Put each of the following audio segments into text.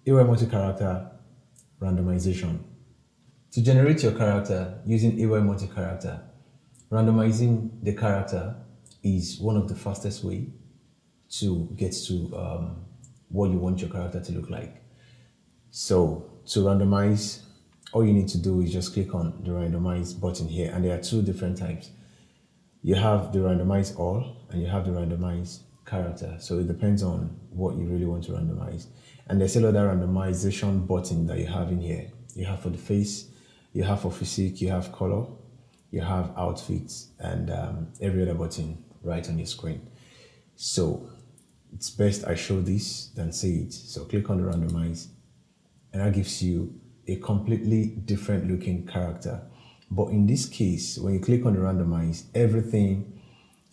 AY multi-character randomization. To generate your character using AY multi-character, randomizing the character is one of the fastest way to get to what you want your character to look like. So to randomize, all you need to do is just click on the randomize button here, and there are two different types. You have the randomize all and you have the randomize character. So it depends on what you really want to randomize. And there's still other randomization button that you have in here. You have for the face, you have for physique, you have color, you have outfits, and every other button right on your screen. So it's best I show this than say it. So click on the randomize, and that gives you a completely different looking character. But in this case, when you click on the randomize, everything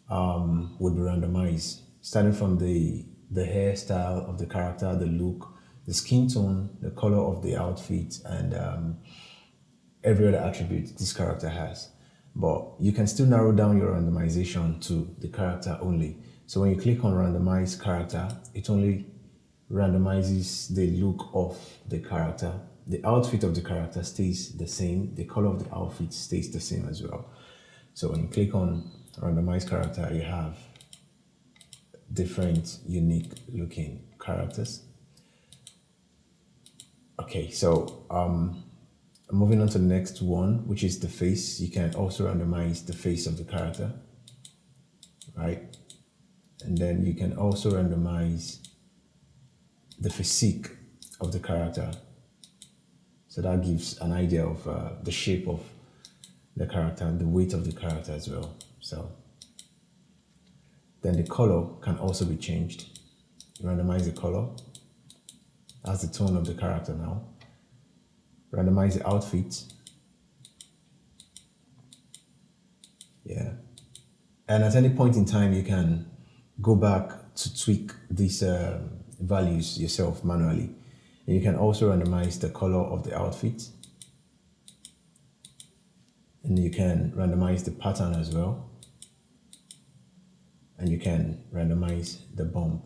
would be randomized, starting from the hairstyle of the character, the look, the skin tone, the color of the outfit, and every other attribute this character has. But you can still narrow down your randomization to the character only. So when you click on randomize character, it only randomizes the look of the character. The outfit of the character stays the same. The color of the outfit stays the same as well. So when you click on randomize character, you have different unique looking characters. Okay, so moving on to the next one, which is the face. You can also randomize the face of the character, right? And then you can also randomize the physique of the character. So that gives an idea of the shape of the character and the weight of the character as well. So then the color can also be changed. You randomize the color. That's the tone of the character now. Randomize the outfit. Yeah. And at any point in time, you can go back to tweak these values yourself manually. And you can also randomize the color of the outfit. And you can randomize the pattern as well. And you can randomize the bump.